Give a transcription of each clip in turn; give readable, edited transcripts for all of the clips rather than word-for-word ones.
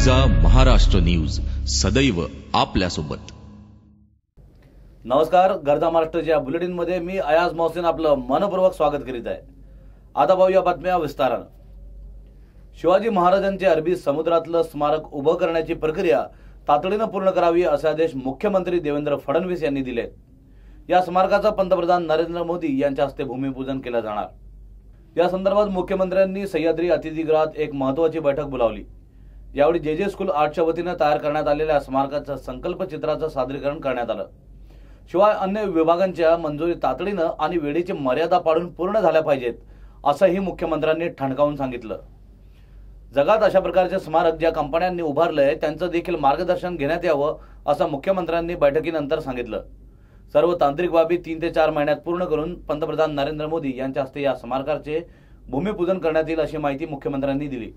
गर्जा Maharashtra news, सदैव आपल्यासोबत। नमस्कार, गर्जा महाराष्ट्राच्या बुलेटिन मध्ये मी अयाज मोहसिन आपलं मनपूर्वक स्वागत करीत आहे। आता पाहूया बातम्या विस्ताराने। शिवाजी महाराजांचे अरबी समुद्रातलं स्मारक उभं करण्याची प्रक्रिया तातडीने पूर्ण करावी असे आदेश मुख्यमंत्री देवेंद्र फडणवीस यांनी दिले। या स्मारकाचा पंतप्रधान नरेंद्र मोदी यांच्या हस्ते भूमिपूजन केले जाणार। या संदर्भात मुख्यमंत्र्यांनी सह्याद्री अतिथीगृहात एक महत्त्वाची बैठक बोलावली। यावेळी जे स्कूल आर्टच्या वतीने तयार करण्यात आलेल्या स्मारकाच्या संकल्पचित्राचं सादरीकरण करण्यात आलं। शिवाय अन्य विभागांच्या मंजुरी तातडीने आणि वेळेची मर्यादा पाळून पूर्ण झाल्या पाहिजेत असंही मुख्यमंत्र्यांनी ठणकावून सांगितलं। जगात अशा प्रकारचे स्मारक ज्या कंपन्यांनी उभारले त्यांचं देखील मार्गदर्शन घेण्यात यावं असं मुख्यमंत्र्यांनी बैठकीनंतर सांगितलं। सर्व तांत्रिक बाबी 3 ते 4 महिन्यात पूर्ण करून पंतप्रधान नरेंद्र मोदी यांच्या हस्ते या स्मारकाचे भूमिपूजन करण्यात येईल अशी माहिती मुख्यमंत्र्यांनी दिली।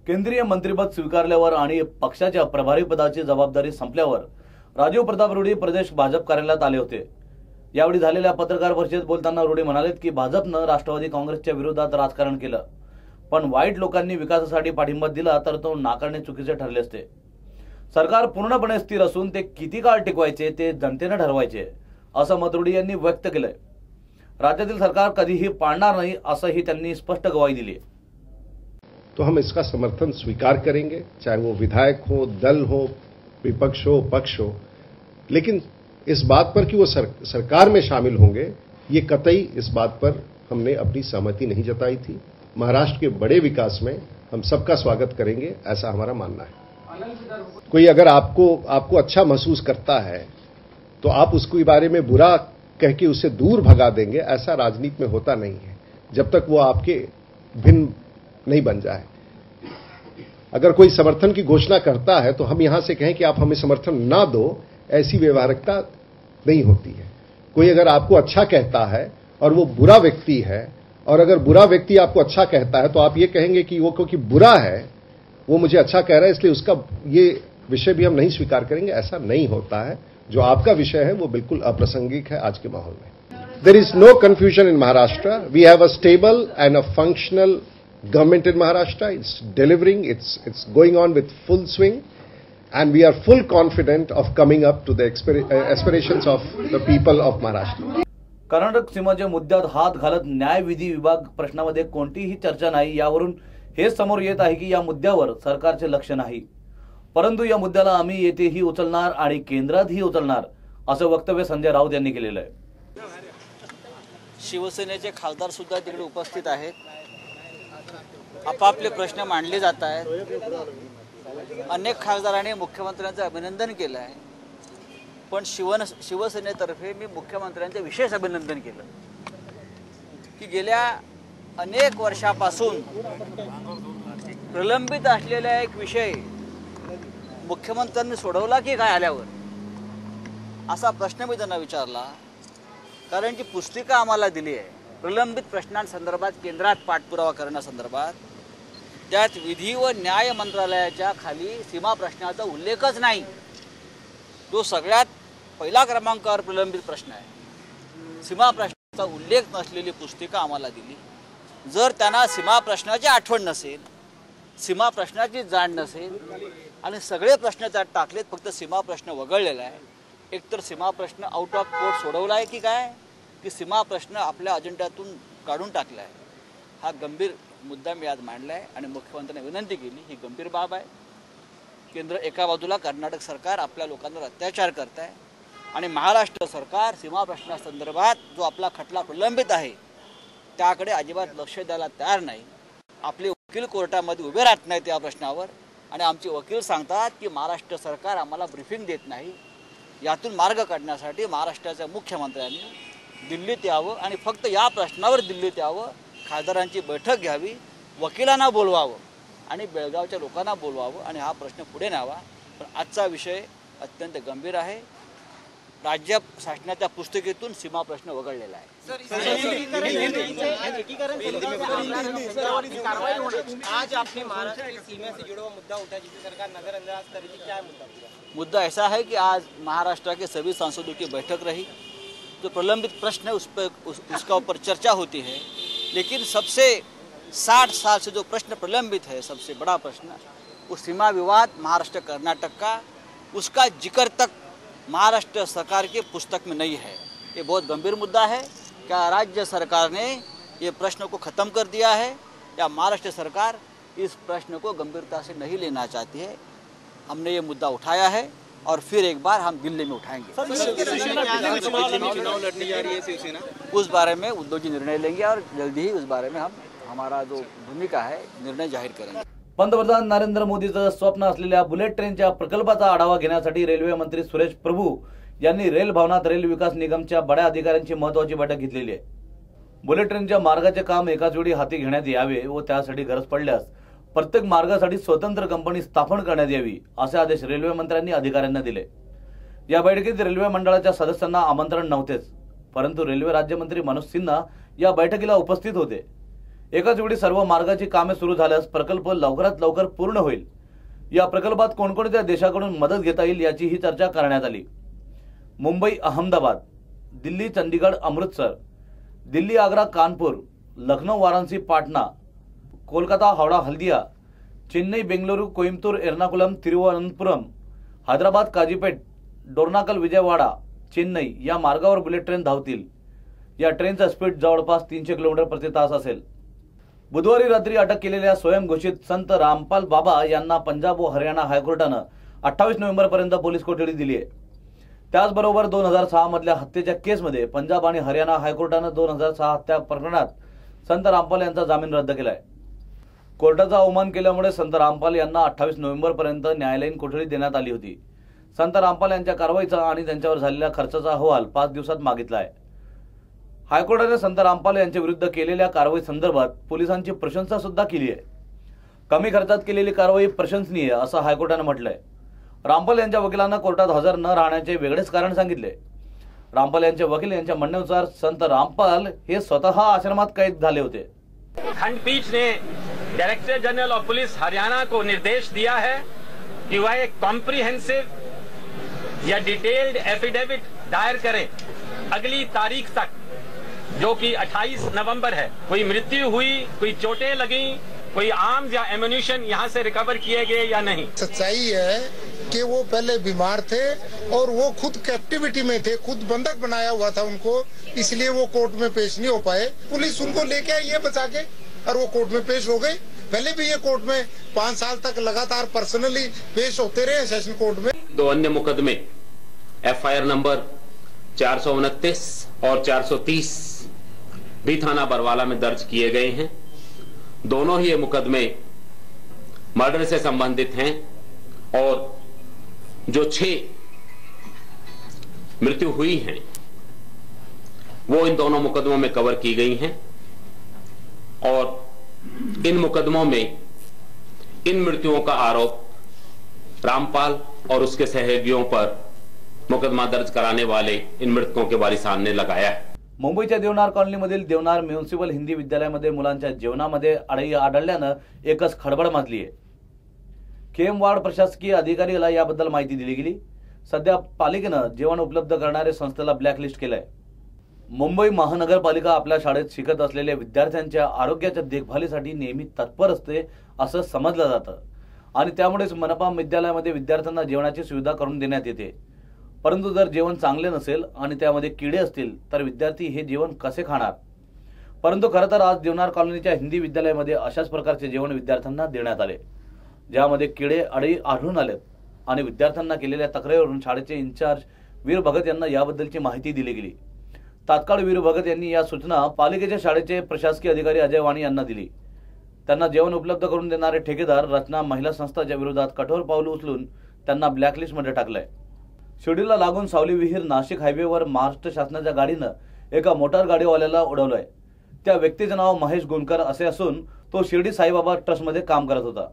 केंद्रीय मंत्रिपद स्वीकारल्यावर आणि पक्षाच्या प्रभारी पदाची जबाबदारी संपल्यावर राजीव प्रताप रुडी प्रदेश भाजप कार्यालयात आले होते। यावेळी झालेल्या पत्रकार परिषदेत बोलताना रुडी म्हणाले की भाजपनं राष्ट्रवादी काँग्रेसच्या विरोधात राजकारण केलं, पण वाईट लोकांनी विकासासाठी पाठिंबा दिला तर तो नाकारणे चुकीचे ठरले असते। सरकार पूर्णपणे स्थिर असून ते किती काळ टिकवायचे ते जनतेने ठरवायचे असं मत रुडी यांनी व्यक्त केलंय। राज्यातील सरकार कधीही पाडणार नाही असंही त्यांनी स्पष्ट ग्वाही दिली। तो हम इसका समर्थन स्वीकार करेंगे, चाहे वो विधायक हो, दल हो, विपक्ष हो, पक्ष हो, लेकिन इस बात पर कि वो सरकार में शामिल होंगे, ये कतई इस बात पर हमने अपनी सहमति नहीं जताई थी। महाराष्ट्र के बड़े विकास में हम सबका स्वागत करेंगे, ऐसा हमारा मानना है। कोई अगर आपको अच्छा महसूस करता है तो आप उसके बारे में बुरा कह के उसे दूर भगा देंगे, ऐसा राजनीति में होता नहीं है जब तक वो आपके भिन्न नहीं बन जाए। अगर कोई समर्थन की घोषणा करता है तो हम यहां से कहें कि आप हमें समर्थन ना दो, ऐसी व्यवहारिकता नहीं होती है। कोई अगर आपको अच्छा कहता है और वो बुरा व्यक्ति है, और अगर बुरा व्यक्ति आपको अच्छा कहता है तो आप ये कहेंगे कि वो क्योंकि बुरा है वो मुझे अच्छा कह रहा है इसलिए उसका ये विषय भी हम नहीं स्वीकार करेंगे, ऐसा नहीं होता है। जो आपका विषय है वो बिल्कुल अप्रासंगिक है आज के माहौल में। There is no confusion in Maharashtra. We have a stable and a functional government in Maharashtra. It's delivering, it's going on with full swing, and we are full confident of coming up to the aspirations of the people of Maharashtra. Karnataka सीमाच्या मुद्द्यात हात घालत न्यायविधी विभाग प्रश्नामध्ये कोणतीही चर्चा नाही। यावरून हे समोर येत आहे की या मुद्द्यावर सरकारचे लक्ष नाही, परंतु या मुद्द्याला आम्ही येथेही उचलणार आणि केंद्रातही उचलणार असं वक्तव्य संजय राऊत यांनी केलेलं आहे। शिवसेनेचे खासदार सुद्धा तिकडे उपस्थित आहेत। आपापले प्रश्न मांडले जात आहेत। अनेक खासदारांनी मुख्यमंत्र्यांचे अभिनंदन केलं आहे, पण शिवसेनेतर्फे मी मुख्यमंत्र्यांचे विशेष अभिनंदन केलं की गेल्या अनेक वर्षापासून प्रलंबित असलेला एक विषय मुख्यमंत्र्यांनी सोडवला की काय आल्यावर असा प्रश्न मी त्यांना विचारला। कारण की पुस्तिका आम्हाला दिली आहे प्रलंबित प्रश्नांसंदर्भात केंद्रात पाठपुरावा करण्यासंदर्भात, त्यात विधी व न्याय मंत्रालयाच्या खाली सीमा प्रश्नाचा उल्लेखच नाही। तो सगळ्यात पहिला क्रमांकावर प्रलंबित प्रश्न आहे। सीमा प्रश्नाचा उल्लेख नसलेली पुस्तिका आम्हाला दिली। जर त्यांना सीमा प्रश्नाची आठवण नसेल, सीमा प्रश्नाची जाण नसेल आणि सगळे प्रश्न त्यात टाकलेत, फक्त सीमा प्रश्न वगळलेला आहे, एकतर सीमा प्रश्न आउट ऑफ कोर्ट सोडवला आहे की काय, की सीमा प्रश्न आपल्या अजेंड्यातून काढून टाकला आहे, हा गंभीर मुद्दा मी आज मांडला आहे आणि मुख्यमंत्र्यांनी विनंती केली। ही गंभीर बाब आहे। केंद्र एका बाजूला कर्नाटक सरकार आपल्या लोकांवर अत्याचार करत आहे आणि महाराष्ट्र सरकार सीमा प्रश्नासंदर्भात जो आपला खटला प्रलंबित आहे त्याकडे अजिबात लक्ष द्यायला तयार नाही। आपले वकील कोर्टामध्ये उभे राहत नाहीत या प्रश्नावर आणि आमचे वकील सांगतात की महाराष्ट्र सरकार आम्हाला ब्रीफिंग देत नाही। यातून मार्ग काढण्यासाठी महाराष्ट्राच्या मुख्यमंत्र्यांनी दिल्लीत यावं आणि फक्त या प्रश्नावर दिल्लीत यावं, खासदारांची बैठक घ्यावी, वकिलांना बोलवावं आणि बेळगावच्या लोकांना बोलवावं आणि हा प्रश्न पुढे न्यावा। पण आजचा विषय अत्यंत गंभीर आहे। राज्य शासनाच्या पुस्तिकेतून सीमा प्रश्न वगळलेला आहे। आज आपने महाराष्ट्र की सीमा से जुड़ा हुआ मुद्दा उठा जिसे सरकार नजरअंदाज करेगी, क्या मुद्दा ऐसा है कि आज महाराष्ट्र के सभी सांसदों की बैठक रही। जो प्रलंबित प्रश्न है उसका ऊपर चर्चा होती है, लेकिन सबसे 60 साल से जो प्रश्न प्रलंबित है, सबसे बड़ा प्रश्न वो सीमा विवाद महाराष्ट्र कर्नाटक का, उसका जिक्र तक महाराष्ट्र सरकार की पुस्तक में नहीं है। ये बहुत गंभीर मुद्दा है। क्या राज्य सरकार ने ये प्रश्न को ख़त्म कर दिया है या महाराष्ट्र सरकार इस प्रश्न को गंभीरता से नहीं लेना चाहती है? हमने ये मुद्दा उठाया है और फिर एक बार हम दिल्ली में उठाएंगे। चुनाव लड़ने जा रही है शिवसेना, उस बारे में उद्धव जी निर्णय लेंगे और जल्दी ही उस बारे में हम हमारा जो भूमिका है निर्णय जाहीर करेंगे। पंतप्रधान नरेंद्र मोदीचं स्वप्न असलेल्या बुलेट ट्रेनच्या प्रकल्पाचा आढावा घेण्यासाठी रेल्वे मंत्री सुरेश प्रभू यांनी रेल भवनात रेल विकास निगमच्या बड्या अधिकाऱ्यांची महत्त्वाची बैठक घेतलेली आहे। बुलेट ट्रेनच्या मार्गाचे काम एकाच वेळी हाती घेण्यात यावे व त्यासाठी गरज पडल्यास प्रत्येक मार्गासाठी स्वतंत्र कंपनी स्थापन करण्यात यावी असे आदेश रेल्वे मंत्र्यांनी अधिकाऱ्यांना दिले। या बैठकीत रेल्वे मंडळाच्या सदस्यांना आमंत्रण नव्हतेच, परंतु रेल्वे राज्यमंत्री मनोज सिन्हा या बैठकीला उपस्थित होते। एकाच वेळी सर्व मार्गाची कामे सुरू झाल्यास प्रकल्प लवकरात लवकर पूर्ण होईल। या प्रकल्पात कोणकोणत्या देशाकडून मदत घेता येईल याची ही चर्चा करण्यात आली। मुंबई अहमदाबाद, दिल्ली चंदीगड अमृतसर, दिल्ली आग्रा कानपूर, लखनऊ वाराणसी पाटणा, कोलकाता हावड़ा हल्दिया, चेन्नई बेंगलुरु कोइंबतूर एर्नाकुलम तिरुवनंतपुरम, हैदराबाद काजीपेट, डोरनाकल विजयवाडा, चेन्नई या मार्गावर बुलेट ट्रेन धावतील। या ट्रेनचा स्पीड जवळपास 300 किलोमीटर प्रति तास असेल। बुधवारी रात्री अटक केलेल्या स्वयंघोषित संत रामपाल बाबा यांना पंजाब व हरियाणा हायकोर्टानं 28 नोव्हेंबरपर्यंत पोलीस कोठडी दिली आहे। त्याचबरोबर 2006 मधल्या हत्येच्या केसमध्ये पंजाब आणि हरियाणा हायकोर्टानं 2006 हत्या प्रकरणात संत रामपाल यांचा जामीन रद्द केलाय। कोर्टाचा अवमान केल्यामुळे संत रामपाल यांना 28 नोव्हेंबरपर्यंत न्यायालयीन कोठडी देण्यात आली होती। संत रामपाल यांच्या कारवाईचा आणि त्यांच्यावर झालेल्या खर्चाचा अहवाल 5 दिवसात मागितला आहे। हायकोर्टाने संत रामपाल यांच्या विरुद्ध केलेल्या कारवाई संदर्भात पोलिसांची प्रशंसा सुद्धा केली आहे। कमी खर्चात केलेली कारवाई प्रशंसनीय असं हायकोर्टाने म्हटलंय। रामपाल यांच्या वकिलांना कोर्टात हजर न राहण्याचे वेगळेच कारण सांगितले। रामपाल यांचे वकील यांच्या म्हणण्यानुसार संत रामपाल हे स्वतः आश्रमात कैद झाले होते। खंडपीठ ने director general of police Haryana को निर्देश दिया है कि वह एक कॉम्प्रिहेंसिव या डिटेल्ड एफिडेविट दायर करें अगली तारीख तक, जो कि 28 नवंबर है। कोई मृत्यु हुई, कोई चोटें लगी, कोई आर्म्स या एम्युनिशन यहाँ से रिकवर किए गए या नहीं। सच्चाई है कि वो पहले बीमार थे और वो खुद कैप्टिविटी में थे, खुद बंधक बनाया हुआ था उनको, इसलिए वो कोर्ट में पेश नहीं हो पाए। पुलिस उनको लेके आई ये बचा के और वो कोर्ट में पेश हो गए। पहले भी ये कोर्ट में 5 साल तक लगातार पर्सनली पेश होते रहे सेशन कोर्ट में। 2 अन्य मुकदमे FIR नंबर 429 और 430 भी थाना बरवाला में दर्ज किए गए हैं। दोनों ही ये मुकदमे मर्डर से संबंधित हैं और जो 6 मृत्यु हुई हैं वो इन दोनों मुकदमों में कवर की गई हैं और इन मुकदमों में इन मृत्युओं का आरोप रामपाल और उसके सहयोगियों पर मुकदमा दर्ज कराने वाले इन मृतकों के वारिसां ने लगाया है। मुंबईच्या देवनार कॉलनीमधील देवनार म्युनिसिपल हिंदी विद्यालयामध्ये मुलांच्या जेवणामध्ये अडई आढळल्यानं एकच खळबळ माजली आहे। केएम वार्ड प्रशासकीय अधिकाऱ्याला याबद्दल माहिती दिली गेली। सध्या पालिकेनं जेवण उपलब्ध करणाऱ्या संस्थेला ब्लॅकलिस्ट केलंय। मुंबई महानगरपालिका आपल्या शाळेत शिकत असलेल्या विद्यार्थ्यांच्या आरोग्याच्या देखभालीसाठी नेहमी तत्पर असते असं समजलं जातं आणि त्यामुळेच मनपा विद्यालयामध्ये विद्यार्थ्यांना जेवणाची सुविधा करून देण्यात येते। परंतु जर जेवण चांगले नसेल आणि त्यामध्ये किडे असतील तर विद्यार्थी हे जेवण कसे खाणार? परंतु खरं तर आज देवनार कॉलनीच्या हिंदी विद्यालयामध्ये अशाच प्रकारचे जेवण विद्यार्थ्यांना देण्यात आले, ज्यामध्ये किडे अडई आढळून आलेत आणि विद्यार्थ्यांना केलेल्या तक्रारीवरून शाळेचे इंचार्ज वीर भगत यांना याबद्दलची माहिती दिली गेली। तात्काळ वीर भगत यांनी या सूचना पालिकेच्या शाळेचे प्रशासकीय अधिकारी अजय वाणी यांना दिली। त्यांना जेवण उपलब्ध करून देणारे ठेकेदार रचना महिला संस्थाच्या विरोधात कठोर पाऊल उचलून त्यांना ब्लॅकलिस्टमध्ये टाकलंय। शिर्डीला लागून सावली विहीर नाशिक हायवेवर महाराष्ट्र शासनाच्या गाडीनं एका मोटार गाडीवाल्याला उडवलंय। त्या व्यक्तीचे नाव महेश गुणकर असे असून तो शिर्डी साईबाबा ट्रस्टमध्ये काम करत होता।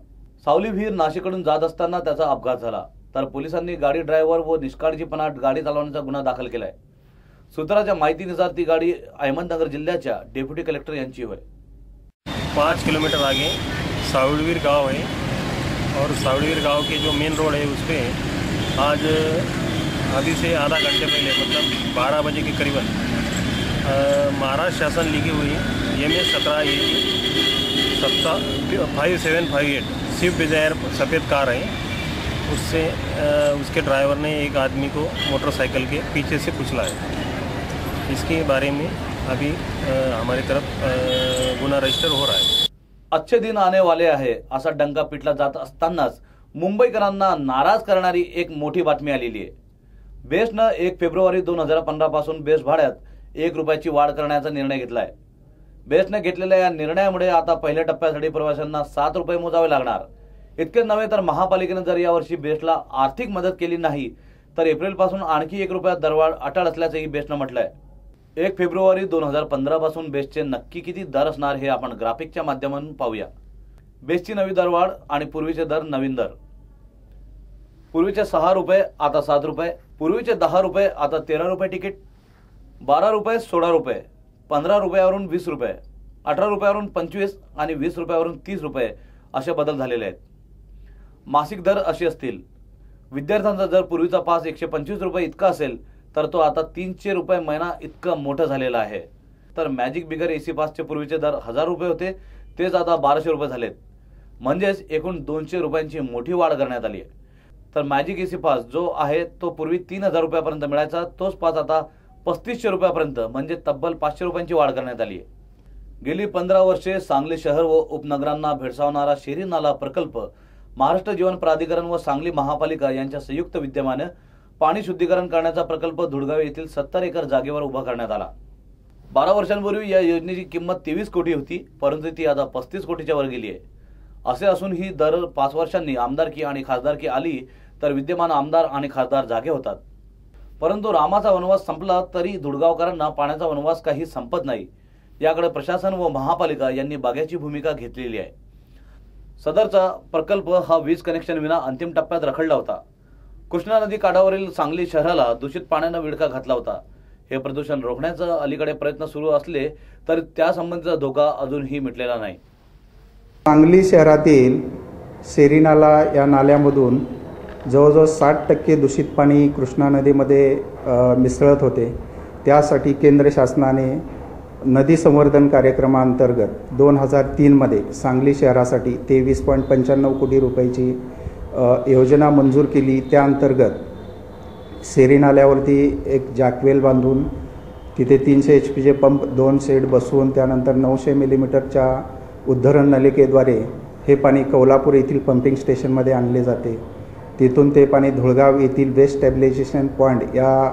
सावली विहीर नाशिककडून जात असताना त्याचा अपघात झाला, तर पोलिसांनी गाडी ड्रायव्हर व निष्काळजीपणा गाडी चालवण्याचा गुन्हा दाखल केलाय। सूत्राच्या माहितीनुसार ती गाडी अहमदनगर जिल्ह्याच्या डेप्युटी कलेक्टर यांची होय। 5 किलोमीटर आगे सावड़वीर गांव है और सावड़वीर गांव के जो मेन रोड है उस पर आज अभी से आधा घंटे पहले मतलब 12 बजे के करीबन महाराष्ट्र शासन लिखी हुई MS-17 5758 स्विफ्ट डिज़ायर सफ़ेद कार है, उससे उसके ड्राइवर ने एक आदमी को मोटरसाइकिल के पीछे से कुचला है। इसके बारे में अभी हमारी तरफ गुन्हा रजिस्टर हो रहा है। अच्छे दिन आने वाले आहे असा डंका पिटला जात असतानाच मुंबईकरांना नाराज करणारी एक मोठी बातमी आलेली आहे। बेस्टनं 1 फेब्रुवारी 2015 पासून बेस्ट भाड्यात 1 रुपयाची वाढ करण्याचा निर्णय घेतलाय। बेस्टने घेतलेल्या या निर्णयामुळे आता पहिल्या टप्प्यासाठी प्रवाशांना 7 रुपये मोजावे लागणार। इतकेच नव्हे तर महापालिकेने जर यावर्षी बेस्टला आर्थिक मदत केली नाही तर एप्रिल पासून आणखी 1 रुपया दरवाढ अटळ असल्याचंही बेस्टनं म्हटलंय। 1 फेब्रुवारी 2015 पासून बेस्टचे नक्की किती दर असणार हे आपण ग्राफिकच्या माध्यमातून पाहूया। बेस्टची नवी दरवाढ आणि पूर्वीचे दर नवीन दर। पूर्वीचे 6 रुपये आता 7 रुपये, पूर्वीचे 10 रुपये आता 13 रुपये तिकीट, 12 रुपये 16 रुपये, 15 रुपयावरून 20 रुपये, 18 रुपयावरून 25 आणि 20 रुपयावरून 30 रुपये असे बदल झालेले आहेत। मासिक दर असे असतील। विद्यार्थ्यांचा जर पूर्वीचा पास 125 रुपये इतका असेल तर तो आता 300 रुपये महिना इतका मोठा झालेला आहे। तर मॅजिक बिगर एसी पासचे पूर्वीचे दर 1000 रुपये होते, तेच आता 1200 रुपये झालेत। म्हणजेच एकूण 200 रुपयांची मोठी वाढ करण्यात आली आहे। तर मॅजिक एसी पास जो आहे तो पूर्वी 3000 रुपयापर्यंत मिळायचा, तोच पास आता 3500 रुपयापर्यंत म्हणजे तब्बल 500 रुपयांची वाढ करण्यात आली आहे। गेली 15 वर्षे सांगली शहर व उपनगरांना भेडसावणारा शेरी नाला प्रकल्प महाराष्ट्र जीवन प्राधिकरण व सांगली महापालिका यांच्या संयुक्त विद्यमाने पाणी शुद्धीकरण करण्याचा प्रकल्प धुळगाव येथील 70 एकर जागेवर उभा करण्यात आला। 12 वर्षांपूर्वी या योजनेची किंमत 23 कोटी होती, परंतु ती आता 35 कोटीच्या वर गेली आहे। असे असून ही दर 5 वर्षांनी आमदारकी आणि खासदारकी आली तर विद्यमान आमदार आणि खासदार जागे होतात। परंतु रामाचा वनवास संपला तरी धुळगावकरांना पाण्याचा वनवास काही संपत नाही, याकडे प्रशासन व महापालिका यांनी बाग्याची भूमिका घेतलेली आहे। सदरचा प्रकल्प हा वीज कनेक्शन विना अंतिम टप्प्यात रखडला होता। कृष्णा नदी काठावरील सांगली शहराला दूषित पाण्याने विळखा घातला होता। हे प्रदूषण रोखण्याचा अलीकडे प्रयत्न सुरू असले तर त्यासंबंधीचा धोका अजूनही मिटलेला नाही। सांगली शहरातील शेरी नाला या नाल्यामधून जवळजवळ 60% दूषित पाणी कृष्णा नदीमध्ये मिसळत होते। त्यासाठी केंद्र शासनाने नदी संवर्धन कार्यक्रमांतर्गत 2003 मध्ये सांगली शहरासाठी 23.95 कोटी रुपयाची योजना मंजूर केली। त्या अंतर्गत शेरी नाल्यावरती एक जॅकवेल बांधून तिथे 300 HPचे पंप 2 शेड बसवून त्यानंतर 900 मिलीमीटरच्या उद्धरण नलिकेद्वारे हे पाणी कोल्हापूर येथील पंपिंग स्टेशनमध्ये आणले जाते। तिथून ते पाणी धुळगाव येथील वेस्ट स्टॅबिलायझेशन पॉईंट या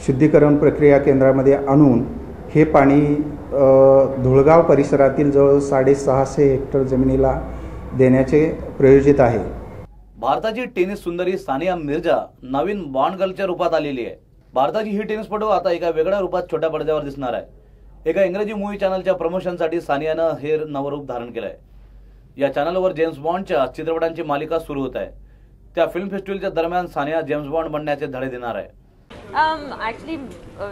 शुद्धीकरण प्रक्रिया केंद्रामध्ये आणून हे पाणी धुळगाव परिसरातील जवळ 650 हेक्टर जमिनीला देण्याचे प्रयोजित आहे। भारताची टेनिस सुंदरी सानिया मिर्झा नवीन बॉन्ड गर्लच्या रूपात आलेली आहे। भारताची ही टेनिसपटू आता एका वेगळ्या रूपात छोट्या पडद्यावर दिसणार आहे। एका इंग्रजी मूव्ही चॅनलच्या प्रमोशनसाठी सानियानं हे नवरूप धारण केलंय। या चॅनलवर जेम्स बॉन्डच्या चित्रपटांची मालिका सुरू होत आहे। त्या फिल्म फेस्टिवलच्या दरम्यान सानिया जेम्स बॉन्ड बनण्याचे धडे देणार आहे। एक्चुअली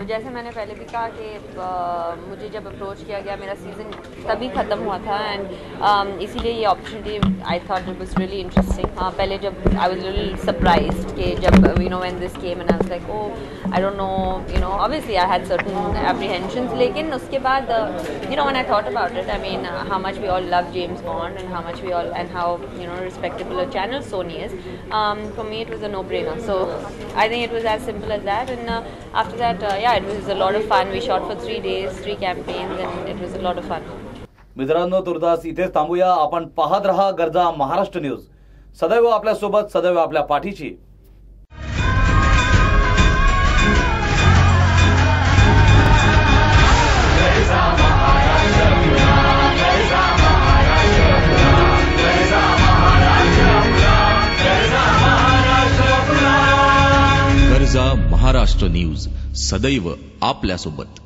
जैसे मैंने पहले भी कहा कि मुझे जब अप्रोच किया गया मेरा सीज़न तभी ख़त्म हुआ था एंड इसीलिए ये opportunity I thought it was really interesting. पहले जब आई वाज लिटिल सरप्राइज्ड कि जब you know when this came and I was like oh I don't know you know obviously I had certain apprehensions, लेकिन उसके बाद you know when I thought about it I mean how much we all love James Bond and how much we all and how you know respectable a channel Sony is, for me it was a no brainer. So I think it was as simple as that and after that yeah it was a lot of fun. We shot for 3 days, 3 campaigns and it was a lot of fun. मित्रांनो, तुर्तास इथेच थांबूया। आपण पाहत रहा गरजा Maharashtra news, सदैव आपल्या सोबत, सदैव आपल्या पाठीची। गरजा महाराष्ट्र न्यूज, सदैव आपल्यासोबत।